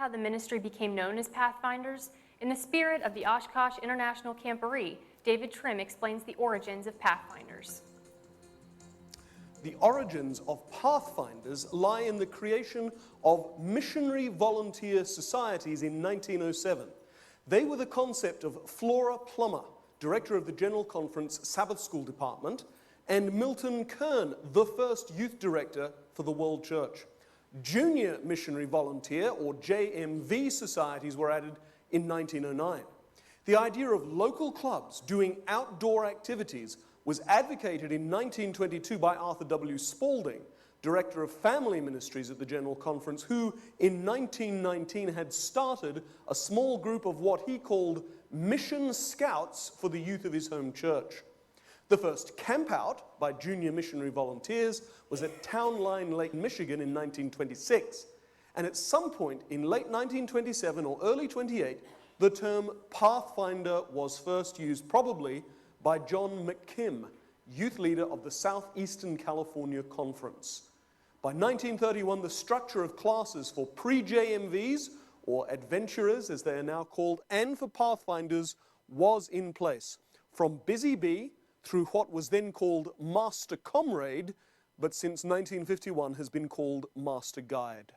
how the ministry became known as Pathfinders, in the spirit of the Oshkosh International Camporee, David Trim explains the origins of Pathfinders. The origins of Pathfinders lie in the creation of missionary volunteer societies in 1907. They were the concept of Flora Plummer, director of the General Conference Sabbath School Department, and Milton Kern, the first youth director for the World Church. Junior Missionary Volunteer, or JMV, societies were added in 1909. The idea of local clubs doing outdoor activities was advocated in 1922 by Arthur W. Spaulding, director of family ministries at the General Conference, who in 1919 had started a small group of what he called mission scouts for the youth of his home church. The first camp out by junior missionary volunteers was at Town Line Lake, Michigan in 1926. And at some point in late 1927 or early 28, the term Pathfinder was first used, probably by John McKim, youth leader of the Southeastern California Conference. By 1931, the structure of classes for pre-JMVs, or adventurers as they are now called, and for Pathfinders was in place. From Busy Bee through what was then called Master Comrade, but since 1951 has been called Master Guide.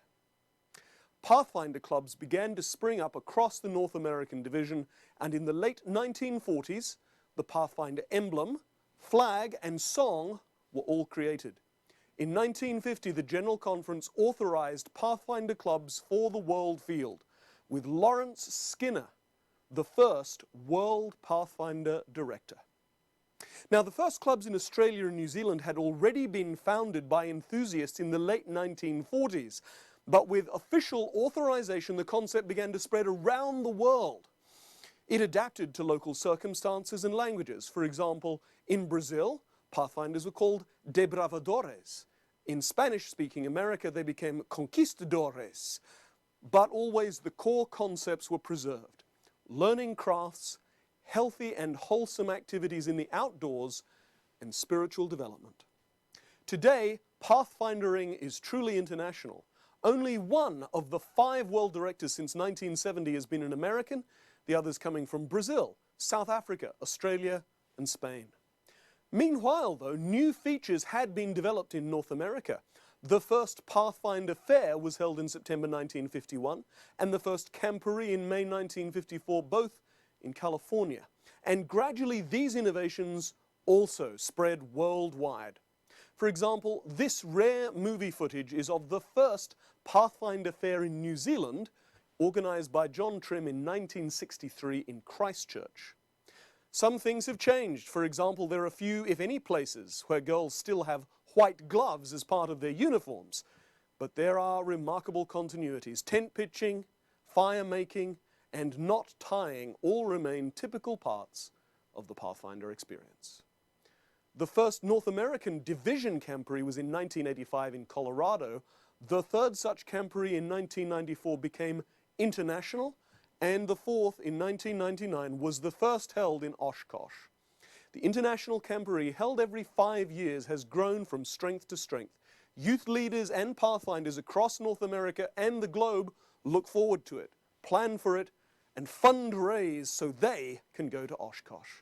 Pathfinder clubs began to spring up across the North American division, and in the late 1940s, the Pathfinder emblem, flag, and song were all created. In 1950, the General Conference authorized Pathfinder clubs for the world field, with Lawrence Skinner, the first World Pathfinder director. Now, the first clubs in Australia and New Zealand had already been founded by enthusiasts in the late 1940s, but with official authorization, the concept began to spread around the world. It adapted to local circumstances and languages. For example, in Brazil, Pathfinders were called debravadores. In Spanish-speaking America, they became conquistadores. But always the core concepts were preserved: learning crafts, healthy and wholesome activities in the outdoors, and spiritual development. Today, Pathfindering is truly international. Only one of the 5 world directors since 1970 has been an American, the others coming from Brazil, South Africa, Australia, and Spain. Meanwhile, though, new features had been developed in North America. The first Pathfinder Fair was held in September 1951, and the first Camporee in May 1954, both in California. And gradually these innovations also spread worldwide. For example, this rare movie footage is of the first Pathfinder Fair in New Zealand, organized by John Trim in 1963 in Christchurch. Some things have changed. For example, there are few, if any, places where girls still have white gloves as part of their uniforms. But there are remarkable continuities. Tent pitching, fire making, and knot tying all remain typical parts of the Pathfinder experience. The first North American division camporee was in 1985 in Colorado. The third such camporee in 1994 became international, and the fourth in 1999 was the first held in Oshkosh. The international camporee, held every 5 years, has grown from strength to strength. Youth leaders and Pathfinders across North America and the globe look forward to it, plan for it, and fundraise so they can go to Oshkosh.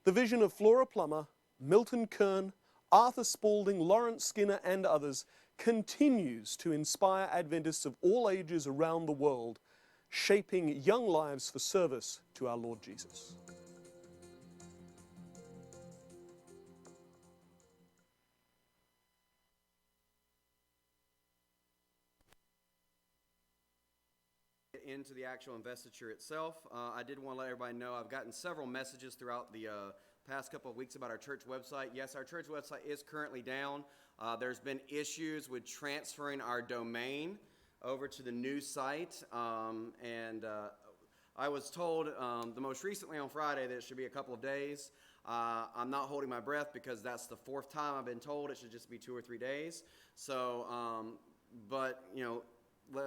The vision of Flora Plummer, Milton Kern, Arthur Spaulding, Lawrence Skinner, and others continues to inspire Adventists of all ages around the world, shaping young lives for service to our Lord Jesus. Into the actual investiture itself, I did want to let everybody know I've gotten several messages throughout the past couple of weeks about our church website. Yes, our church website is currently down. There's been issues with transferring our domain over to the new site, and I was told the most recently on Friday that it should be a couple of days. I'm not holding my breath because that's the 4th time I've been told it should just be 2 or 3 days. So, but you know,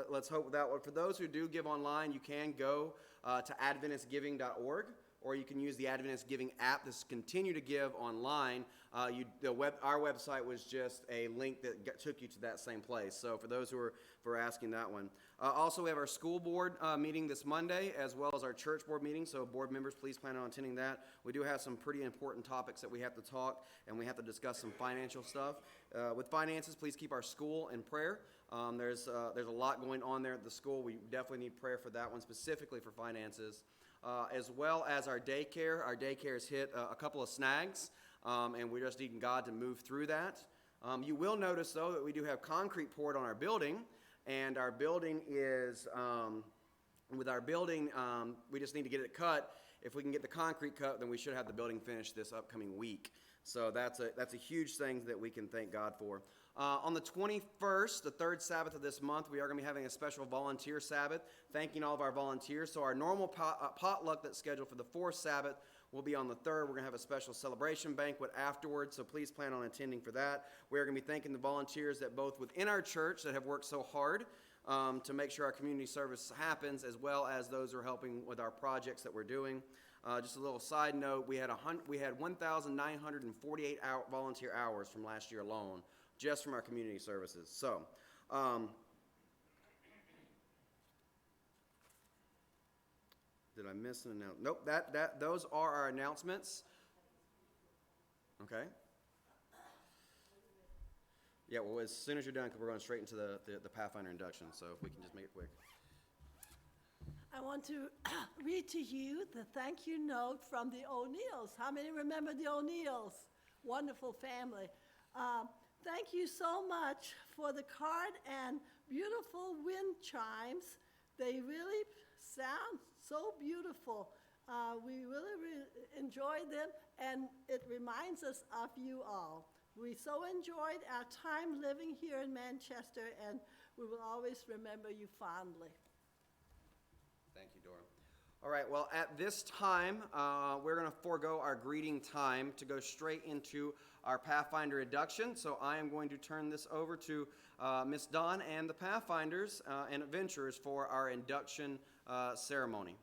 let's hope that one. For those who do give online, you can go to AdventistGiving.org. or you can use the Adventist Giving app. This continue to give online. Our website was just a link that took you to that same place. So for those who are asking that one. Also, we have our school board meeting this Monday, as well as our church board meeting. So board members, please plan on attending that. We do have some pretty important topics that we have to talk, and we have to discuss some financial stuff. With finances, please keep our school in prayer. There's a lot going on there at the school. We definitely need prayer for that one, specifically for finances. As well as our daycare. Our daycare has hit a couple of snags, and we're just needing God to move through that. You will notice, though, that we do have concrete poured on our building, and our building is, we just need to get it cut. If we can get the concrete cut, then we should have the building finished this upcoming week. So that's a huge thing that we can thank God for. On the 21st, the third Sabbath of this month, we are going to be having a special volunteer Sabbath, thanking all of our volunteers. So our normal potluck that's scheduled for the fourth Sabbath will be on the third. We're going to have a special celebration banquet afterwards, so please plan on attending for that. We're going to be thanking the volunteers that both within our church that have worked so hard to make sure our community service happens, as well as those who are helping with our projects that we're doing. Just a little side note, we had 1,948 volunteer hours from last year alone, just from our community services. So, did I miss an announcement? Nope, those are our announcements. Okay. Yeah, well, as soon as you're done, because we're going straight into the Pathfinder Induction, so if we can just make it quick. I want to read to you the thank you note from the O'Neills. How many remember the O'Neills? Wonderful family. Thank you so much for the card and beautiful wind chimes. They really sound so beautiful. We really enjoyed them, and it reminds us of you all. We so enjoyed our time living here in Manchester, and we will always remember you fondly. Thank you, Dora. All right, well, at this time, we're going to forego our greeting time to go straight into our Pathfinder Induction. So I am going to turn this over to Miss Dawn and the Pathfinders and Adventurers for our induction ceremony.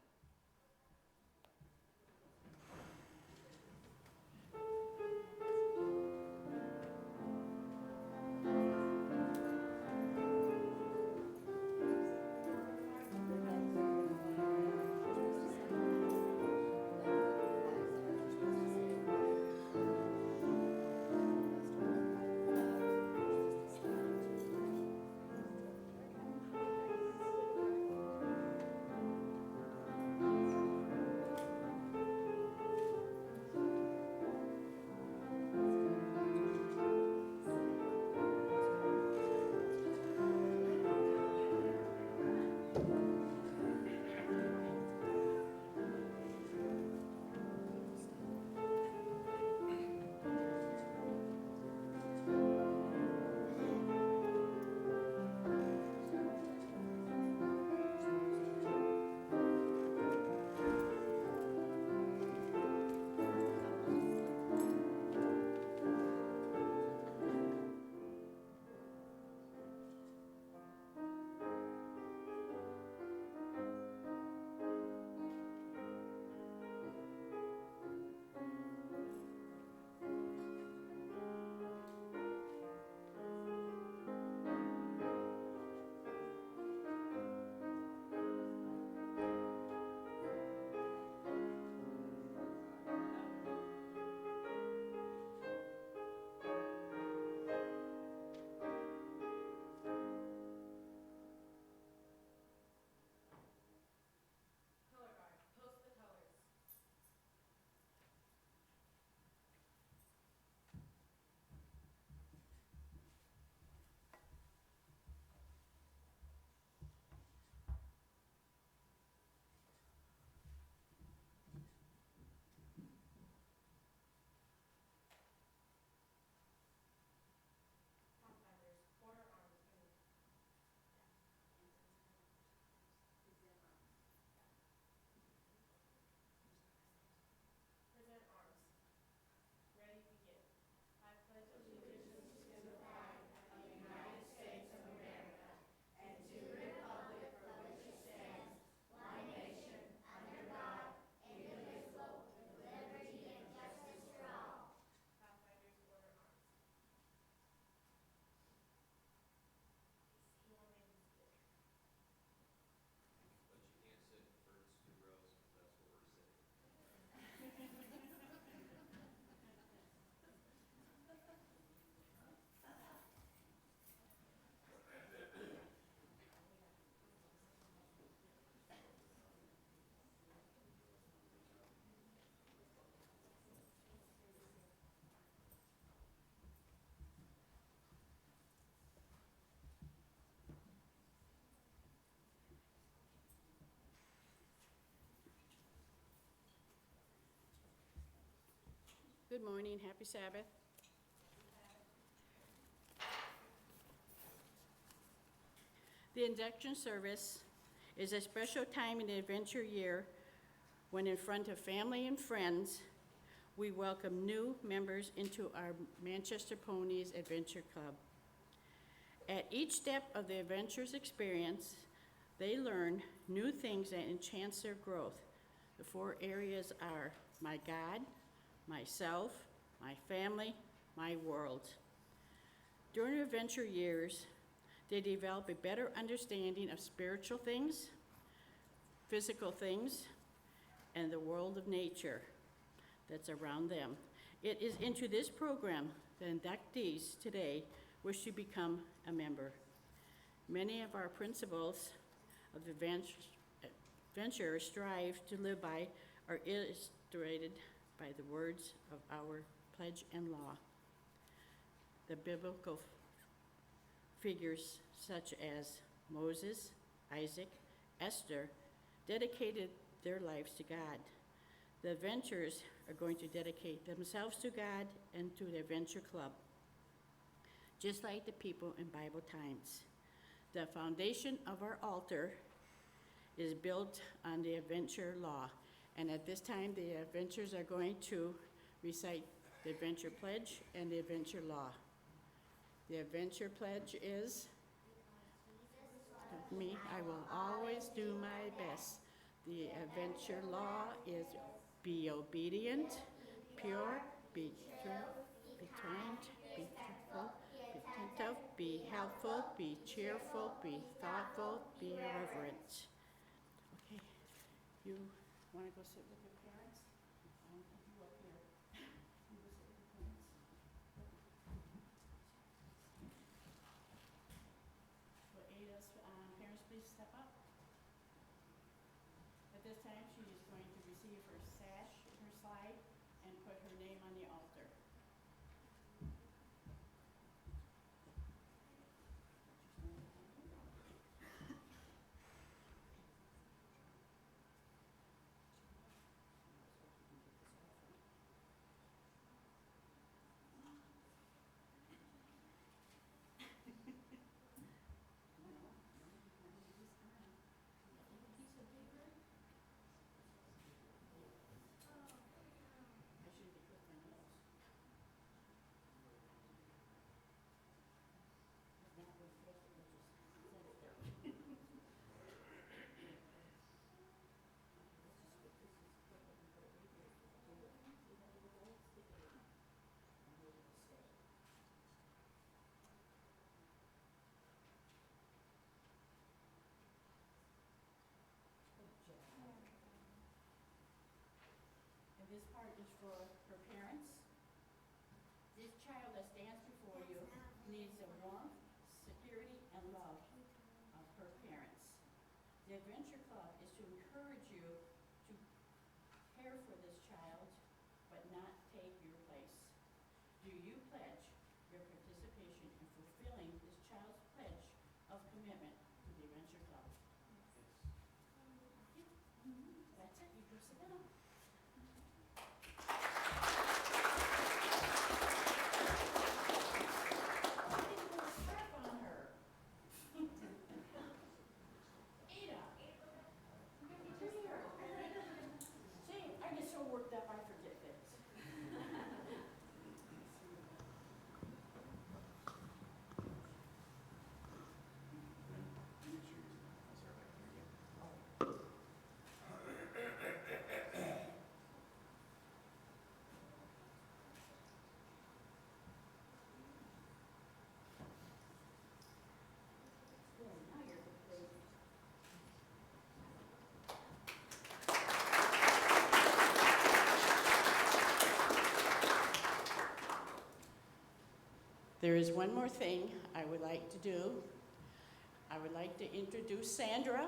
Good morning, happy Sabbath. The induction service is a special time in the adventure year when in front of family and friends, we welcome new members into our Manchester Ponies Adventure Club. At each step of the adventure's experience, they learn new things that enhance their growth. The 4 areas are my God, myself, my family, my world. During adventure years, they develop a better understanding of spiritual things, physical things, and the world of nature that's around them. It is into this program that inductees today wish to become a member. Many of our principles of the adventure strive to live by are illustrated by the words of our pledge and law. The biblical figures such as Moses, Isaac, Esther dedicated their lives to God. The adventurers are going to dedicate themselves to God and to the Adventure Club, just like the people in Bible times. The foundation of our altar is built on the adventure law. And at this time, the adventurers are going to recite the adventure pledge and the adventure law. The adventure pledge is, me, I will always do my best. The adventure law is be obedient, pure, be true, be kind, be truthful, be attentive, be helpful, be cheerful, be thoughtful, be irreverent. Okay, you want to go sit with your parents? You up here. You go sit with your parents. Will Ada's parents please step up? At this time, she is going to receive her sash, her slide, and put her name on the altar. I should be quick on those. If not, we'll just set it there. And this part is for her parents. This child that stands before you needs the warmth, security, and love of her parents. The Adventure Club is to encourage you to care for this child, but not take your place. Do you pledge your participation in fulfilling this child's pledge of commitment to the Adventure Club? Yes. That's it, you go sit down. Worked up, I forget things. Now you're complete. There is one more thing I would like to do. I would like to introduce Sandra.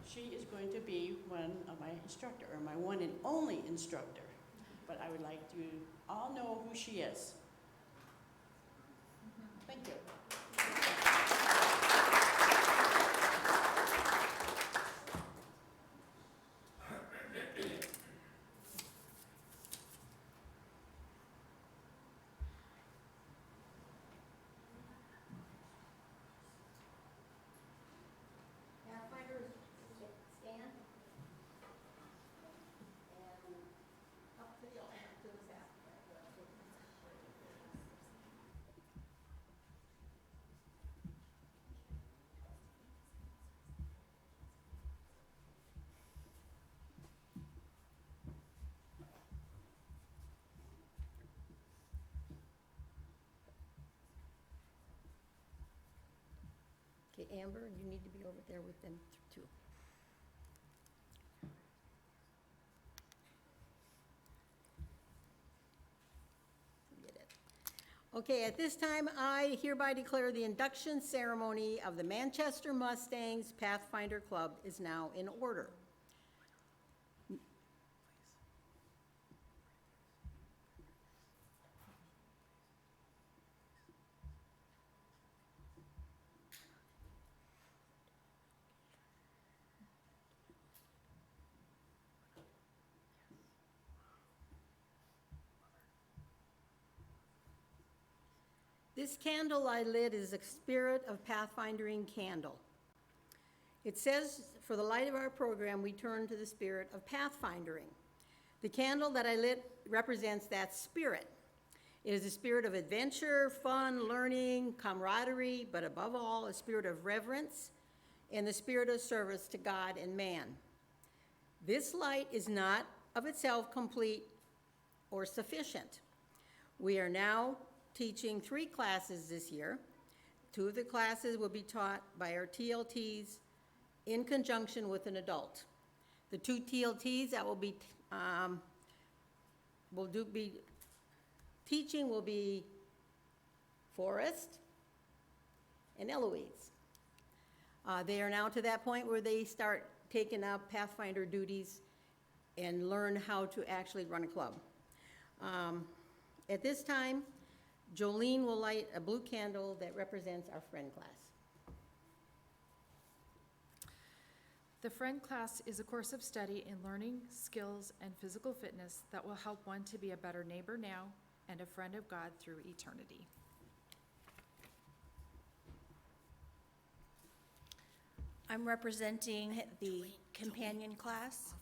She is going to be one of my instructor, or my one and only instructor. But I would like you all know who she is. Thank you. Okay, Amber, you need to be over there with them too. Forget it. Okay, at this time, I hereby declare the induction ceremony of the Manchester Mustangs Pathfinder Club is now in order. This candle I lit is a spirit of pathfindering candle. It says, for the light of our program, we turn to the spirit of pathfindering. The candle that I lit represents that spirit. It is a spirit of adventure, fun, learning, camaraderie, but above all, a spirit of reverence and the spirit of service to God and man. This light is not of itself complete or sufficient. We are now teaching 3 classes this year. 2 of the classes will be taught by our TLTs in conjunction with an adult. The 2 TLTs that will be teaching will be Forrest and Eloise. They are now to that point where they start taking up Pathfinder duties and learn how to actually run a club. At this time, Jolene will light a blue candle that represents our friend class. The Friend class is a course of study in learning, skills, and physical fitness that will help one to be a better neighbor now and a friend of God through eternity. I'm representing the companion class.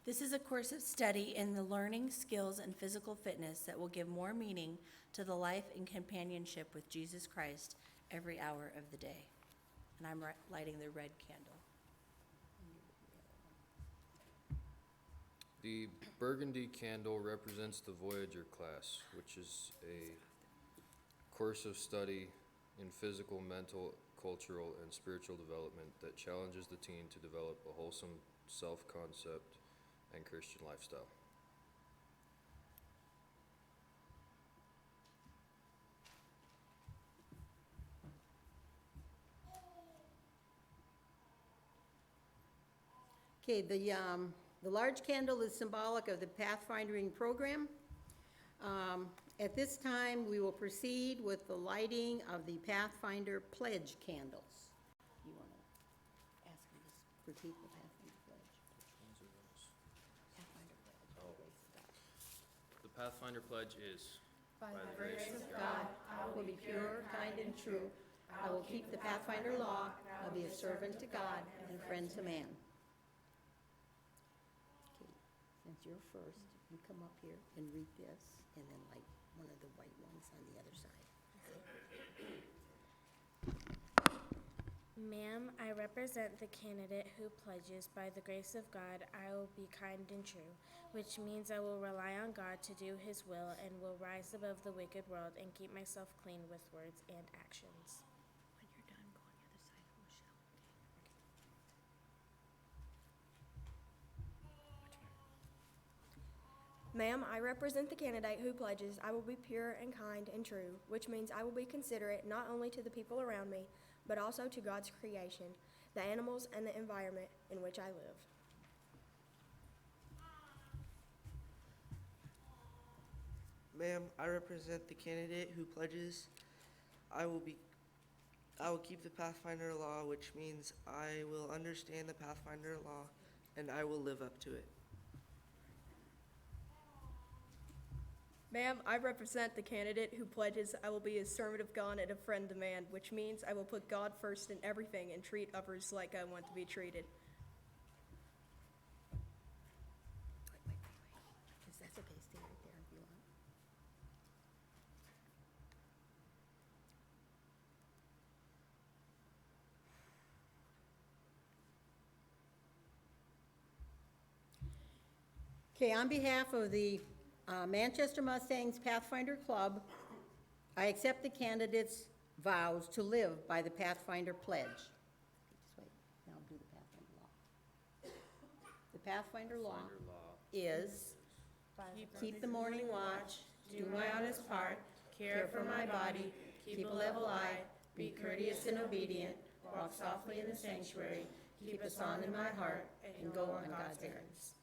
This is a course of study in the learning, skills, and physical fitness that will give more meaning to the life and companionship with Jesus Christ every hour of the day. And I'm lighting the red candle. The burgundy candle represents the Voyager class, which is a course of study in physical, mental, cultural, and spiritual development that challenges the teen to develop a wholesome self-concept and Christian lifestyle. Okay, the large candle is symbolic of the pathfindering program. At this time, we will proceed with the lighting of the Pathfinder pledge candles. You want to ask them to repeat the Pathfinder pledge? Pathfinder pledge. The Pathfinder pledge is, By the grace of God, I will be pure, kind, and true. I will keep the Pathfinder law. I'll be a servant to God and a friend to man. Okay, since you're first, you come up here and read this, and then light one of the white ones on the other side. Ma'am, I represent the candidate who pledges, by the grace of God, I will be kind and true, which means I will rely on God to do His will and will rise above the wicked world and keep myself clean with words and actions. When you're done, go on the other side of Michelle. Ma'am, I represent the candidate who pledges I will be pure and kind and true, which means I will be considerate not only to the people around me, but also to God's creation, the animals, and the environment in which I live. Ma'am, I represent the candidate who pledges I will keep the Pathfinder law, which means I will understand the Pathfinder law and I will live up to it. Ma'am, I represent the candidate who pledges I will be a servant of God and a friend to man, which means I will put God first in everything and treat others like I want to be treated. Wait. That's okay, stay right there if you want. Okay, on behalf of the Manchester Mustangs Pathfinder Club, I accept the candidates vows to live by the Pathfinder pledge. Just wait, now I'll do the Pathfinder law. The Pathfinder law Finder law is keep the morning watch, do my honest part, care for my body, keep a level eye, be courteous and obedient, walk softly in the sanctuary, keep a song in my heart, and go on God's errands.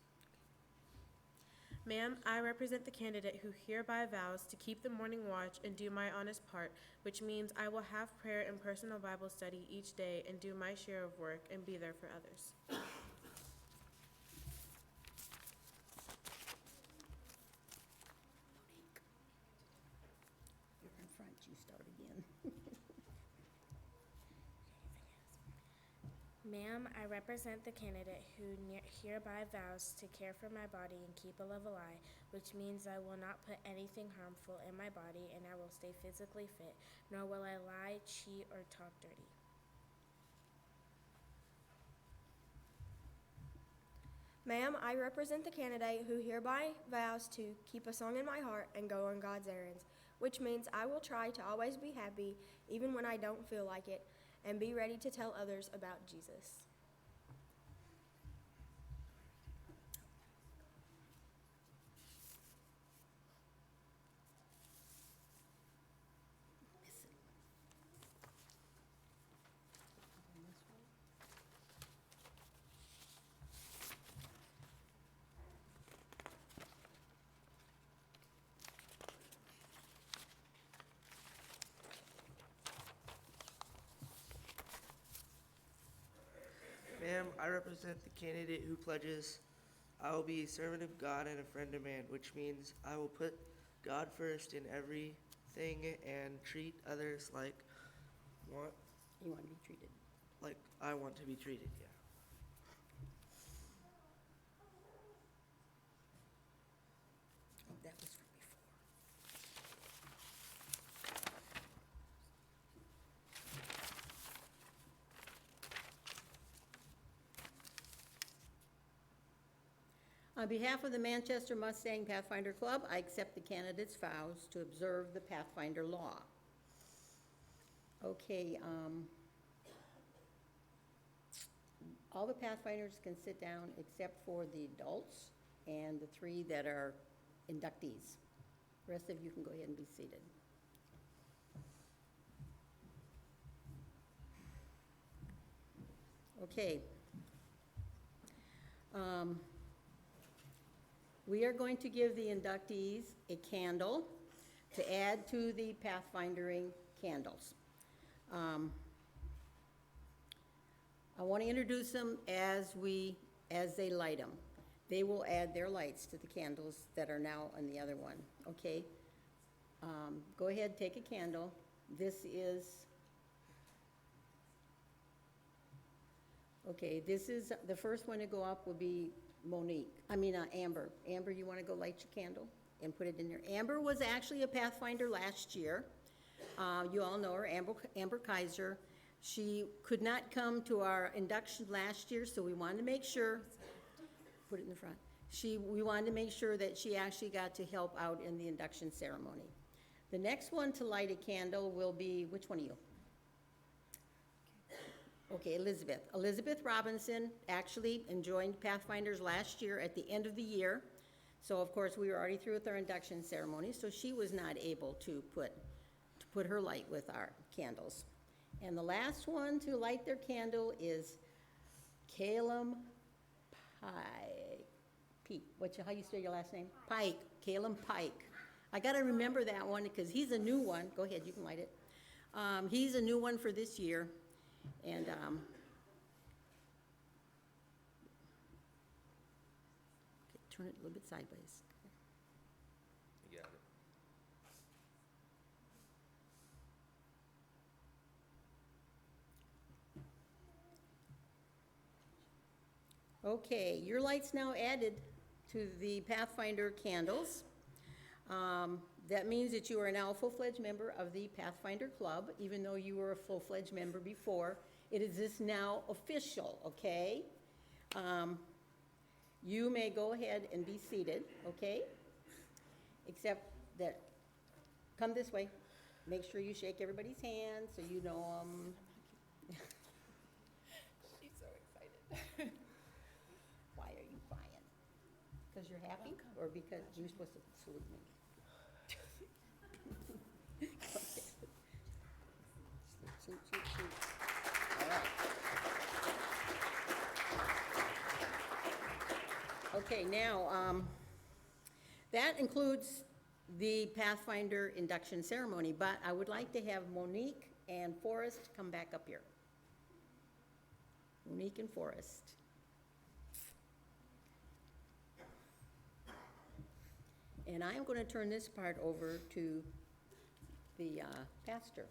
Ma'am, I represent the candidate who hereby vows to keep the morning watch and do my honest part, which means I will have prayer and personal Bible study each day and do my share of work and be there for others. You're in front, you start again. Ma'am, I represent the candidate who hereby vows to care for my body and keep a level eye, which means I will not put anything harmful in my body and I will stay physically fit, nor will I lie, cheat, or talk dirty. Ma'am, I represent the candidate who hereby vows to keep a song in my heart and go on God's errands, which means I will try to always be happy even when I don't feel like it, and be ready to tell others about Jesus. Ma'am, I represent the candidate who pledges, I will be a servant of God and a friend of man, which means I will put God first in everything and treat others like You want to be treated. I want to be treated, yeah. That was from before. On behalf of the Manchester Mustang Pathfinder Club, I accept the candidates' vows to observe the Pathfinder law. Okay, all the Pathfinders can sit down except for the adults and the 3 that are inductees. The rest of you can go ahead and be seated. Okay. We are going to give the inductees a candle to add to the pathfindering candles. I want to introduce them as they light them. They will add their lights to the candles that are now on the other one, okay? Go ahead, take a candle. This is, okay, this is, the first one to go up will be Amber. Amber, you want to go light your candle and put it in there? Amber was actually a Pathfinder last year. You all know her, Amber Kaiser. She could not come to our induction last year, so we wanted to make sure, put it in the front. We wanted to make sure that she actually got to help out in the induction ceremony. The next one to light a candle will be, which one of you? Okay, Elizabeth. Elizabeth Robinson actually joined Pathfinders last year at the end of the year. So of course, we were already through with our induction ceremony, so she was not able to put her light with our candles. And the last one to light their candle is Calum Pike. How you spell your last name? Pike, Calum Pike. I gotta remember that one because he's a new one. Go ahead, you can light it. He's a new one for this year. And okay, turn it a little bit sideways. You got it. Okay, your light's now added to the Pathfinder candles. That means that you are now a full-fledged member of the Pathfinder Club, even though you were a full-fledged member before. It is this now official, okay? You may go ahead and be seated, okay? Except that, come this way. Make sure you shake everybody's hand so you know them. She's so excited. Why are you crying? Because you're happy or because you're supposed to salute me? Okay. Salute, salute, salute. All right. Okay, now, that includes the Pathfinder Induction Ceremony, but I would like to have Monique and Forrest come back up here. Monique and Forrest. And I'm going to turn this part over to the pastor.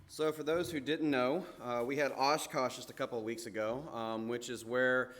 So for those who didn't know, we had Oshkosh just a couple of weeks ago, which is where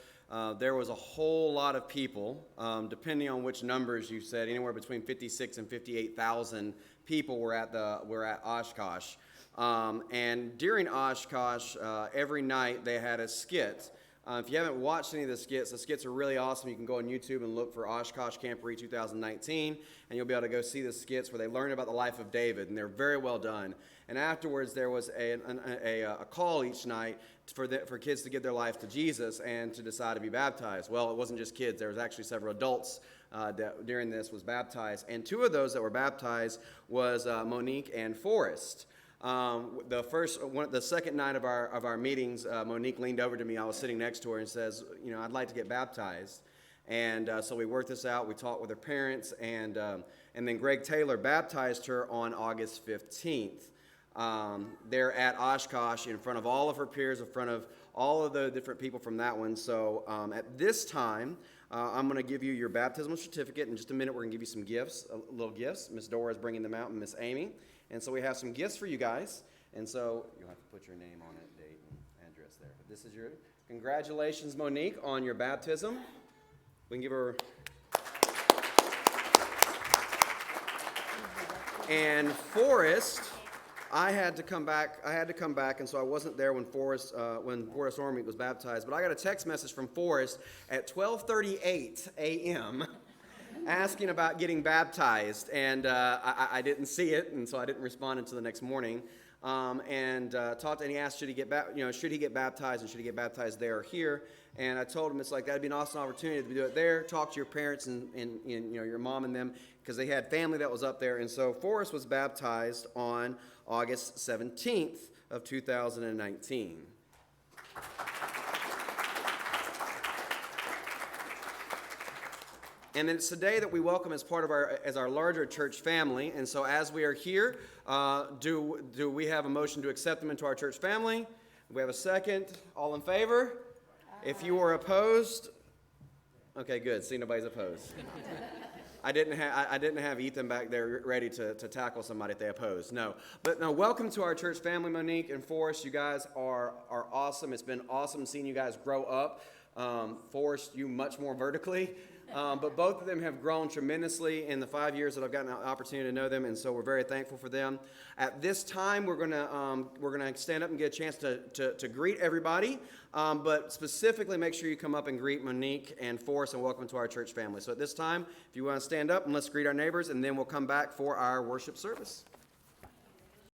there was a whole lot of people, depending on which numbers you said, anywhere between 56 and 58,000 people were at Oshkosh. And during Oshkosh, every night they had a skit. If you haven't watched any of the skits are really awesome. You can go on YouTube and look for Oshkosh Camporee 2019, and you'll be able to go see the skits where they learn about the life of David, and they're very well done. And afterwards, there was a call each night for kids to give their life to Jesus and to decide to be baptized. Well, it wasn't just kids. There was actually several adults that during this was baptized. And two of those that were baptized was Monique and Forrest. The second night of our meetings, Monique leaned over to me. I was sitting next to her and says, I'd like to get baptized. And so we worked this out. We talked with her parents, and then Greg Taylor baptized her on August 15th. There at Oshkosh in front of all of her peers, in front of all of the different people from that one. So at this time, I'm going to give you your baptismal certificate. In just a minute, we're going to give you some gifts, little gifts. Miss Dora is bringing them out, and Miss Amy. And so we have some gifts for you guys. And so you'll have to put your name on it, date, and address there. But this is your congratulations, Monique, on your baptism. We can give her. And Forrest, I had to come back, and so I wasn't there when Forrest Ormeek was baptized. But I got a text message from Forrest at 12:38 a.m. asking about getting baptized, and I didn't see it, and so I didn't respond until the next morning. And talked, and he asked, should he get baptized, and should he get baptized there or here? And I told him that'd be an awesome opportunity to do it there. Talk to your parents and your mom and them, because they had family that was up there. And so Forrest was baptized on August 17th of 2019. And then it's today that we welcome as part of our larger church family. And so as we are here, do we have a motion to accept them into our church family? Do we have a second? All in favor? If you are opposed, okay, good. See, nobody's opposed. I didn't have Ethan back there ready to tackle somebody if they opposed. No. But no, welcome to our church family, Monique and Forrest. You guys are awesome. It's been awesome seeing you guys grow up. Forrest, you much more vertically. But both of them have grown tremendously in the 5 years that I've gotten an opportunity to know them, and so we're very thankful for them. At this time, we're gonna stand up and get a chance to greet everybody, but specifically make sure you come up and greet Monique and Forrest and welcome to our church family. So at this time, if you want to stand up and let's greet our neighbors, and then we'll come back for our worship service.